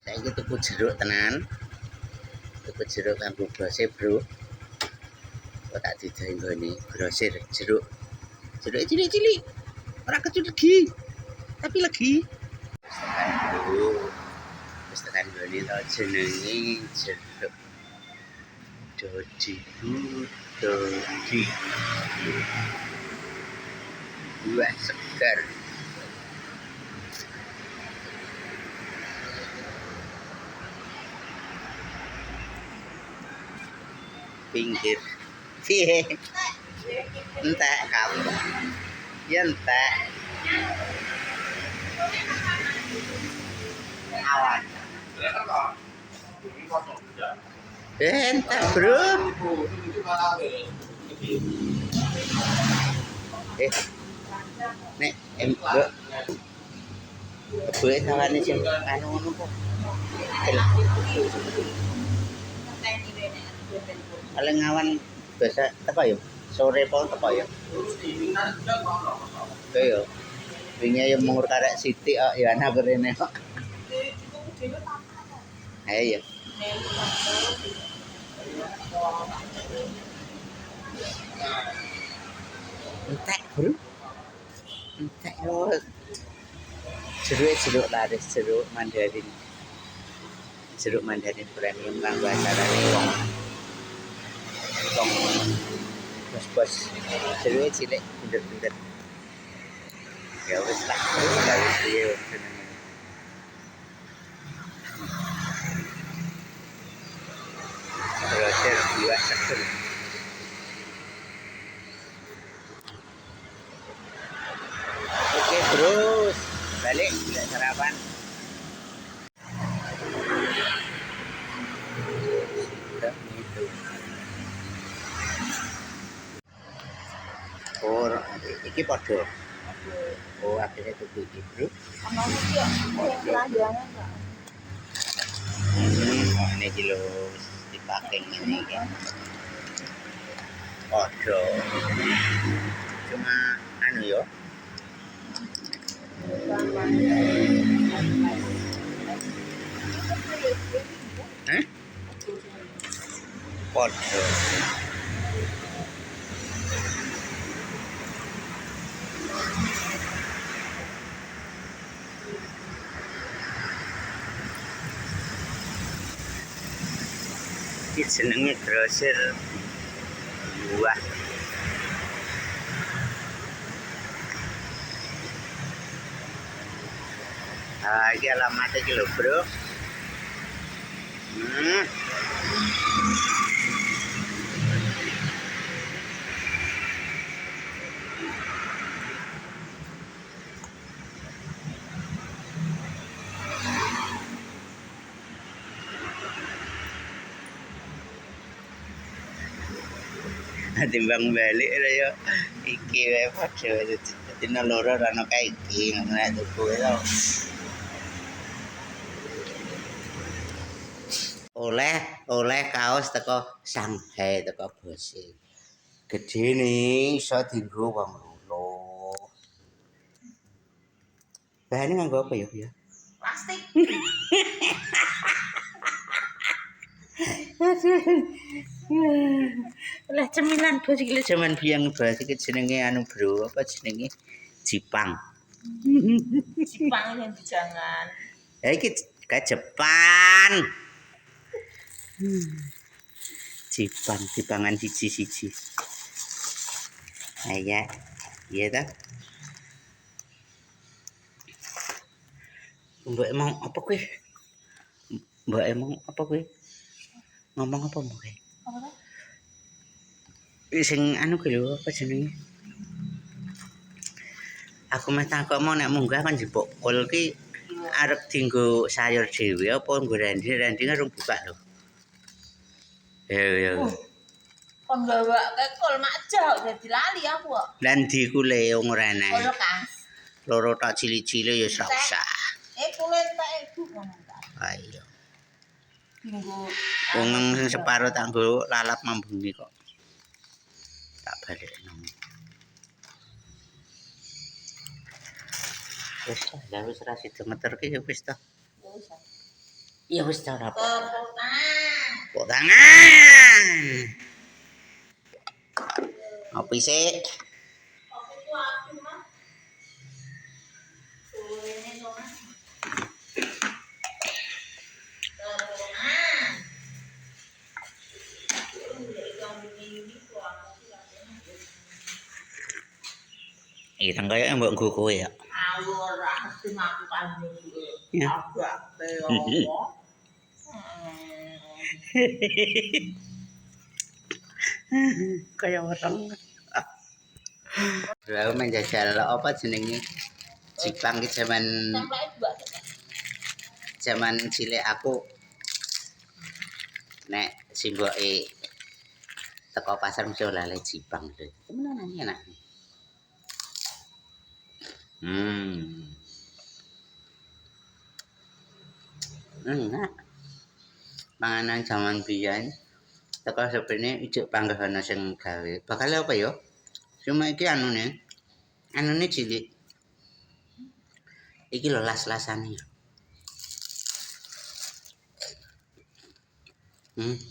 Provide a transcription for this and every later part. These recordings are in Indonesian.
Saiki tuku jeruk tenan. Tuku jeruk kanggo brose, Bro. Kok tak didahi nggone grosir jeruk. Jeruk cilik-cilik. Ora kecil legi. Tapi legi. Wis tekan nggone to jenenge jeruk. Dodi Dodi. Buah segar. Pinggir. Piye? Entek kamu. Ya entek. Awan. Entek, Bro. Nek mbok. Boleh sawane sing anu ngono kok. Paling awan biasa apa ya? Sore po apa ya? Oke ya. Wingi ya mung karek sithik kok ya ana rene kok. Ayo ya. Entek, Bro. Entek yo. Jeruk laris, jeruk mandarin. Jeruk mandarin premium kanggo acarane wong bos-bos. Jeruk cilik bener-bener. Ya wis lah, wis piye jenenge. Grosir buah seger. Oke, Bro. Balik nggak sarapan. Gitu. Oh, iki padha. Oh, akhirnya tuku iki, Bro. Ono iki yo belanjane enggak. Ini iki lho dipakai ngene iki. Padha. Cuma anu yo. Padha. Iki jenenge grosir buah. Ah, iki alamatnya iki lho, Bro. Timbang balik ya iki wae padha dina loro ora ono kae iki nek tuku to. Oleh kaos teko Shanghai teko bose. Gedene iso dienggo wong loro. Bahane nganggo apa ya, Bia? Plastik. Lah cemilan bos iki jaman biyen bos iki jenenge anu, Bro, apa jenenge? Jipang. Jepang yang jangan. Ya iki ke Jepang. Jipangan siji-siji. Iya, iya ta. Mbok emang apa kuwi? Mbok emang apa kuwi? Ngomong apa mbok kuwi? Apa? Sing anu kuwi lho, apa jenenge? Aku meh takokmu nek munggah kan jebok kol ki arep dienggo sayur dhewe apa nggo randi urung buka lho. Ya. Kon bawa kol makja dadi lali aku kok. Lan ndi kule ora enak. Kol kas. Loro tak cilik-cilik ya sak usah. Kule entek ibu ngono ta. Ayo. Minggu Wong sing separo tak nggo lalap mambungi kok. Tak balekno. Wis lah wis ra sida ngeterke ya wis ta. Ya wis. Ya wis ta ora apa. Tepuk tangan. Tepuk tangan. Ngopi sik. Kopi ku aku mah. Suwene to Mas. Tepuk tangan. Ireng kaya mbok nggo kowe ya. Aku ora mesti ngaku kanjeng kuwi. Ya. Agak apa? Kaya weteng. Bro menjajal apa jenenge? Jipang ki zaman zaman cilik aku nek simboke teko pasar mesti oleh jipang lho. Temenan enak. Enak. Panganan zaman biyen teko sepene ijek panggonan sing gawe. Bakal apa ya? Cuma iki anune cilik. Iki lho las-lasane.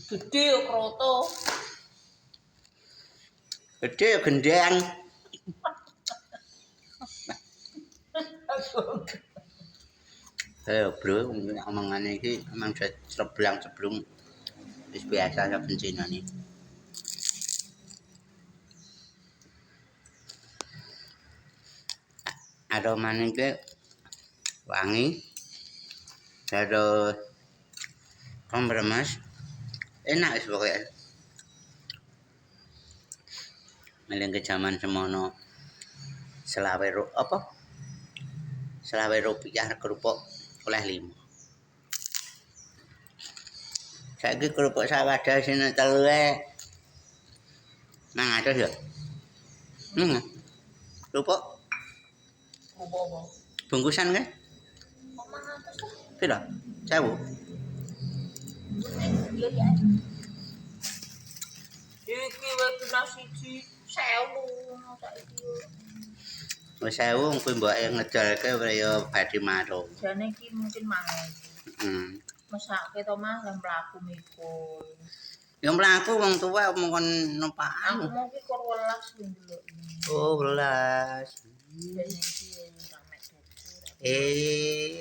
Gede yo kroto. Gede ya gendeng. Bro, omongane iki emang ceblang ceblung. Wis biasa saben dinane. Aromane iki wangi. Terus kompremas. Enak wis pokoke. Meleng ke zaman semono. Selawe apa? Selawe rupiah kerupuk oleh 5. Saiki kerupuk sawada sine 3 nang atus ya. Kerupuk Apa-apa? bungkusan kan? Omah atus lah. Piro? 1000. Iya ya. Iki wis dina siji 1000 saiki yo. Wis 1000 kuwi mboke ngedolke kaya badhe marung. Jane iki mungkin mangan. Mesake to Mas lan mlaku mikul. Ya mlaku wong tuwa mongkon numpakan. Aku mau ki kor 12 lho ndelok. Oh, 12. Jane iki rame tuku.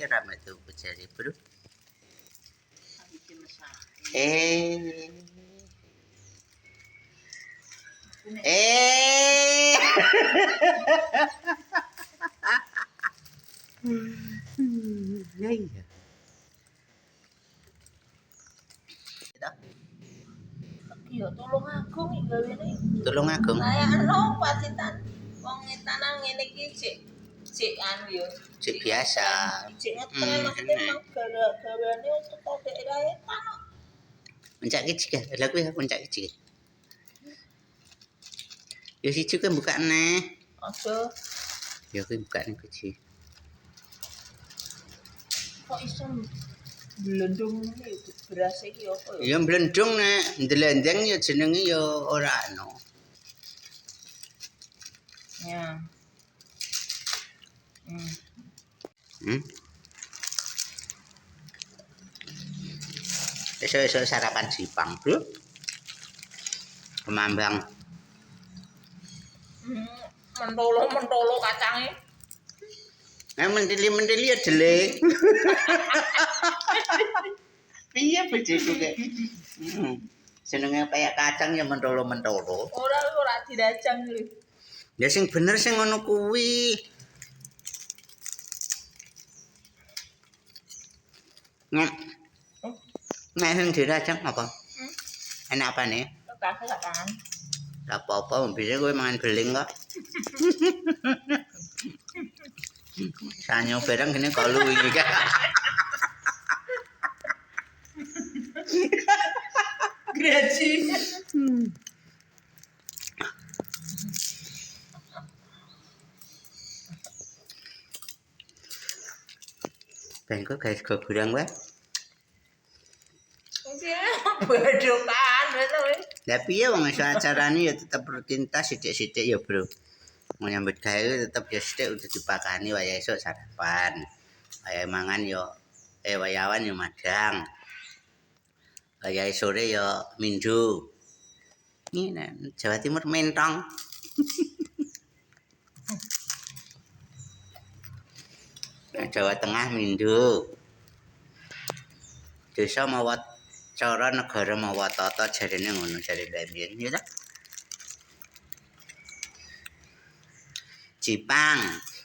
Rame tuku jare, Bro. Iki mesake. Ya iya. Iki yo tulung agung iki gawene. Tulung agung. Kayak patitan wong etanan ngene iki cek anu yo. Cek biasa. Cek ngetel maksudnya emang gawane teko daerah etan. Puncak kecil ya, lha kuwi puncak kecil. Ya siji kuwi buka neh. Aja Ya kuwi buka neh kecil. kok iso blendung ngene beras iki apa Ya ya? blendung nek ndlendeng ya jenenge ya ora ono. Ya. Esok-esok sarapan Jipang, Bro. Kemambang. Mentolo kacange. Mentili-mentili ya dele. Piye bojoku kek. Senenge kayak kacang ya mentolo-mentolo. Ora dirajang lho. Ya sing bener sing ngono kuwi. Nek sing dirajang apa? Enak apa nih? Kasih kan. Lah apa-apa bisa kowe mangan beling kok. Sanyo barang gini kok lu iki kak. Graci. Ben kok guys goburang wae. Bedokan wis. Lah piye wong iso acarane ya tetep rutinitas sithik-sithik ya, Bro. Mau nyambut gawe tetep ya sithik udah dipakani wayahe esuk sarapan. Wayahe mangan ya Wayawan ya madang. Wayahe sore ya mindu. Ini Jawa Timur mentong. Jawa Tengah mindu. Desa mawa cara negara mawa tata jarene ngono jare Mbien ya ta. Jipang,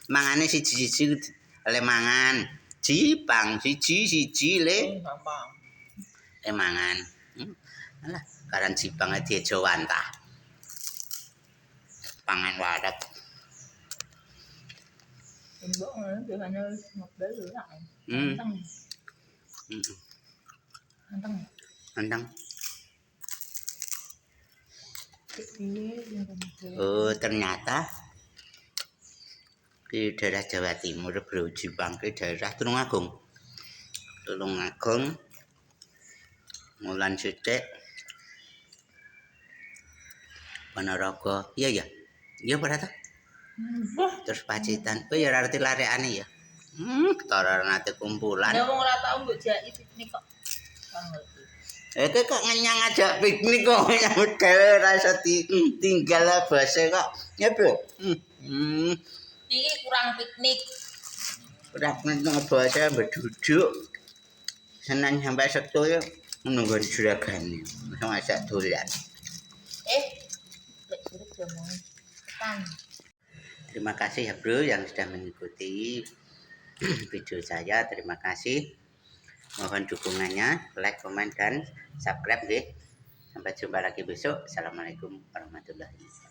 mangane siji-siji le mangan. Jipang siji le gampang. Mangan. Alah, karan Jipang diejowan ta. Pangan waret. Mbok ngono biasanya ngobrol dulu lah. Anteng. Anteng. Anteng. Ini Oh, ternyata di daerah Jawa Timur, Bro, Jipang ke daerah Tulungagung. Tulungagung, Mulan Sithik, Ponorogo. Iya. Iya berarti. Terus Pacitan. Oh ya arti larekane ya. Ketara nate kumpulan. Ya wong ora tau mbok jaki piknik kok. Kok ngenyang aja piknik kok nyambut gawe ora iso ditinggal base kok. Ya, Bro. Iki kurang piknik. Udah ngebase berduduk. Senang sampai Sabtu ya menunggu juragan. Ngajak dolan. Terima kasih ya Bro yang sudah mengikuti video saya. Terima kasih. Mohon dukungannya, like, komen, dan subscribe deh. Sampai jumpa lagi besok. Assalamualaikum warahmatullahi wabarakatuh.